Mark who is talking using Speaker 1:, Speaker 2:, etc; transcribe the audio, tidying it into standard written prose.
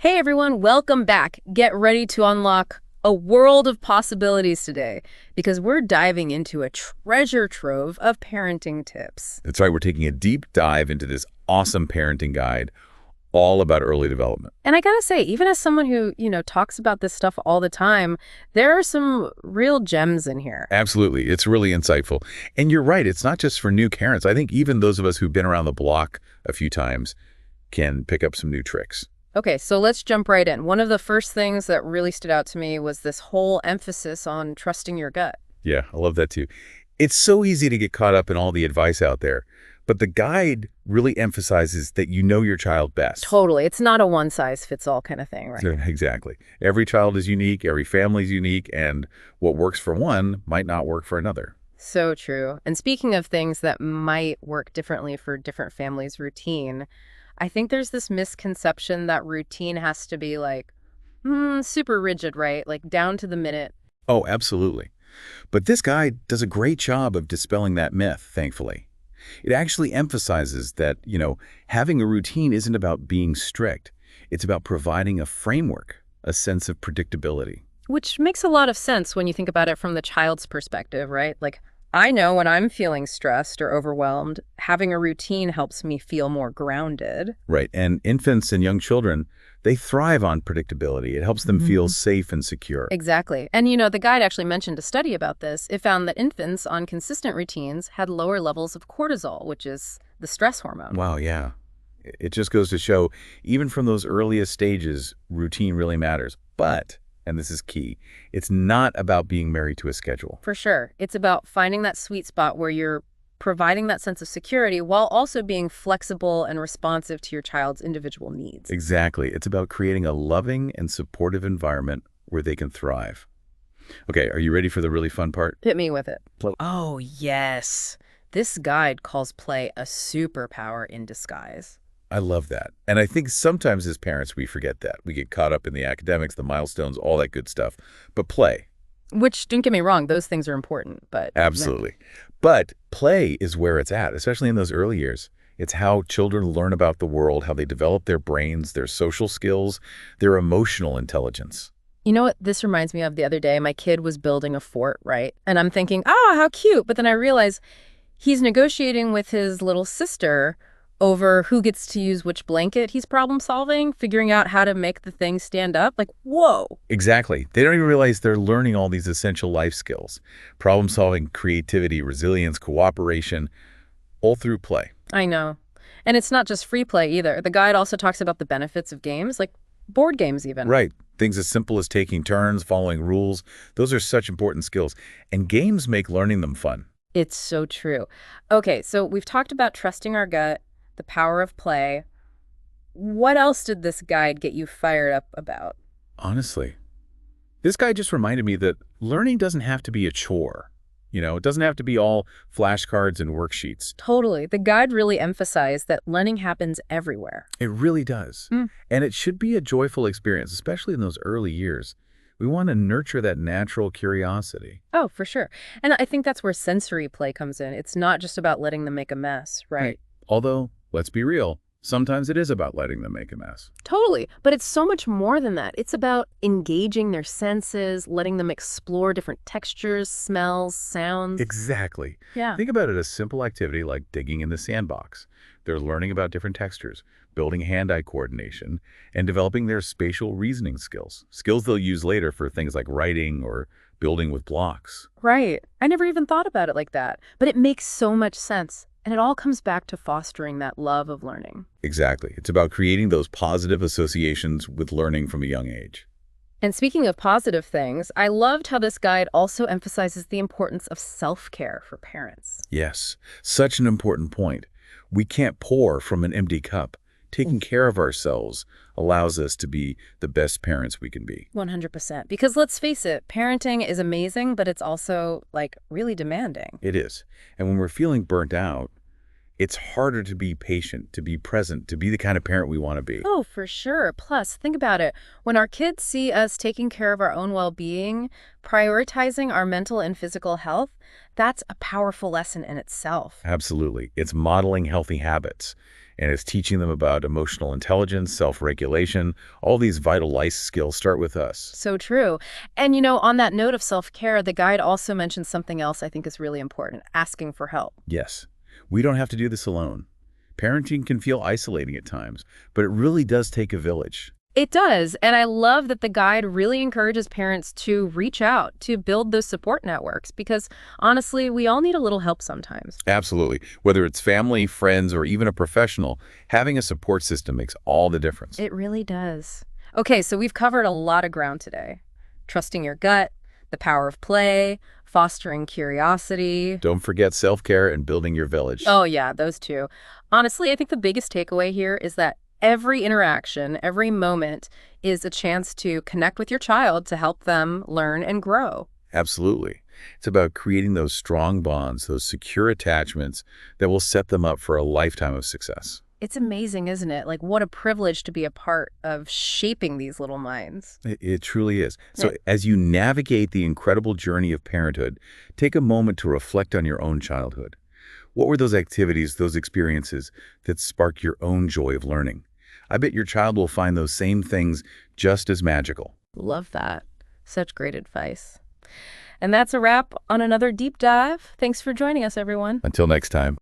Speaker 1: Hey everyone, welcome back. Get ready to unlock a world of possibilities today because we're diving into a treasure trove of parenting tips.
Speaker 2: That's right. We're taking a deep dive into this awesome parenting guide all about early development.
Speaker 1: And I gotta say, even as someone who talks about this stuff all the time, there are some real gems in here.
Speaker 2: Absolutely. It's really insightful. And you're right. It's not just for new parents. I think even those of us who've been around the block a few times can pick up some new tricks.
Speaker 1: Okay, so let's jump right in. One of the first things that really stood out to me was this whole emphasis on trusting your gut.
Speaker 2: Yeah, I love that too. It's so easy to get caught up in all the advice out there, but the guide really emphasizes that you know your child best.
Speaker 1: Totally. It's not a one-size-fits-all kind of thing, right?
Speaker 2: Exactly. Every child is unique, every family is unique, and what works for one might not work for another.
Speaker 1: So true. And speaking of things that might work differently for different families' routine, I think there's this misconception that routine has to be like, super rigid, right? Like down to the minute.
Speaker 2: Oh, absolutely. But this guide does a great job of dispelling that myth, thankfully. It actually emphasizes that, having a routine isn't about being strict. It's about providing a framework, a sense of predictability.
Speaker 1: Which makes a lot of sense when you think about it from the child's perspective, right? Like, I know when I'm feeling stressed or overwhelmed, having a routine helps me feel more grounded.
Speaker 2: Right. And infants and young children, they thrive on predictability. It helps them feel safe and secure.
Speaker 1: Exactly. And the guide actually mentioned a study about this. It found that infants on consistent routines had lower levels of cortisol, which is the stress hormone.
Speaker 2: Wow, yeah. It just goes to show, even from those earliest stages, routine really matters. But, and this is key, it's not about being married to a schedule.
Speaker 1: For sure. It's about finding that sweet spot where you're providing that sense of security while also being flexible and responsive to your child's individual needs.
Speaker 2: Exactly. It's about creating a loving and supportive environment where they can thrive. Okay, are you ready for the really fun part?
Speaker 1: Hit me with it.
Speaker 2: Play.
Speaker 1: Oh, yes. This guide calls play a superpower in disguise.
Speaker 2: I love that. And I think sometimes as parents, we forget that. We get caught up in the academics, the milestones, all that good stuff. But play.
Speaker 1: Which, don't get me wrong, those things are important, but...
Speaker 2: Absolutely. But play is where it's at, especially in those early years. It's how children learn about the world, how they develop their brains, their social skills, their emotional intelligence.
Speaker 1: You know what this reminds me of? The other day, my kid was building a fort, right? And I'm thinking, oh, how cute. But then I realize he's negotiating with his little sister over who gets to use which blanket. He's problem solving, figuring out how to make the thing stand up. Like, whoa.
Speaker 2: Exactly. They don't even realize they're learning all these essential life skills. Problem solving, creativity, resilience, cooperation, all through play.
Speaker 1: I know. And it's not just free play either. The guide also talks about the benefits of games, like board games even.
Speaker 2: Right. Things as simple as taking turns, following rules. Those are such important skills. And games make learning them fun.
Speaker 1: It's so true. Okay, so we've talked about trusting our gut, the power of play. What else did this guide get you fired up about?
Speaker 2: Honestly, this guy just reminded me that learning doesn't have to be a chore. It doesn't have to be all flashcards and worksheets.
Speaker 1: Totally. The guide really emphasized that learning happens everywhere.
Speaker 2: It really does. And it should be a joyful experience, especially in those early years. We want to nurture that natural curiosity.
Speaker 1: Oh, for sure. And I think that's where sensory play comes in. It's not just about letting them make a mess, right?
Speaker 2: Although, let's be real, sometimes it is about letting them make a mess.
Speaker 1: Totally. But it's so much more than that. It's about engaging their senses, letting them explore different textures, smells, sounds.
Speaker 2: Exactly.
Speaker 1: Yeah.
Speaker 2: Think about it as a simple activity like digging in the sandbox. They're learning about different textures, building hand-eye coordination, and developing their spatial reasoning skills. Skills they'll use later for things like writing or building with blocks.
Speaker 1: Right. I never even thought about it like that. But it makes so much sense. And it all comes back to fostering that love of learning.
Speaker 2: Exactly. It's about creating those positive associations with learning from a young age.
Speaker 1: And speaking of positive things, I loved how this guide also emphasizes the importance of self-care for parents.
Speaker 2: Yes, such an important point. We can't pour from an empty cup. Taking care of ourselves allows us to be the best parents we can be.
Speaker 1: 100%. Because let's face it, parenting is amazing, but it's also, really demanding.
Speaker 2: It is. And when we're feeling burnt out, it's harder to be patient, to be present, to be the kind of parent we want to be.
Speaker 1: Oh, for sure. Plus, think about it. When our kids see us taking care of our own well-being, prioritizing our mental and physical health, that's a powerful lesson in itself.
Speaker 2: Absolutely. It's modeling healthy habits. And it's teaching them about emotional intelligence, self-regulation. All these vital life skills start with us.
Speaker 1: So true. And on that note of self-care, the guide also mentions something else I think is really important, asking for help.
Speaker 2: Yes, we don't have to do this alone. Parenting can feel isolating at times, but it really does take a village.
Speaker 1: It does, and I love that the guide really encourages parents to reach out, to build those support networks, because honestly, we all need a little help sometimes.
Speaker 2: Absolutely. Whether it's family, friends, or even a professional, having a support system makes all the difference.
Speaker 1: It really does. Okay, so we've covered a lot of ground today. Trusting your gut, the power of play, fostering curiosity.
Speaker 2: Don't forget self-care and building your village.
Speaker 1: Oh yeah, those two. Honestly, I think the biggest takeaway here is that every interaction, every moment is a chance to connect with your child to help them learn and grow.
Speaker 2: Absolutely. It's about creating those strong bonds, those secure attachments that will set them up for a lifetime of success.
Speaker 1: It's amazing, isn't it? Like, what a privilege to be a part of shaping these little minds.
Speaker 2: It truly is. So
Speaker 1: Yeah.
Speaker 2: as you navigate the incredible journey of parenthood, take a moment to reflect on your own childhood. What were those activities, those experiences that sparked your own joy of learning? I bet your child will find those same things just as magical.
Speaker 1: Love that. Such great advice. And that's a wrap on another deep dive. Thanks for joining us, everyone.
Speaker 2: Until next time.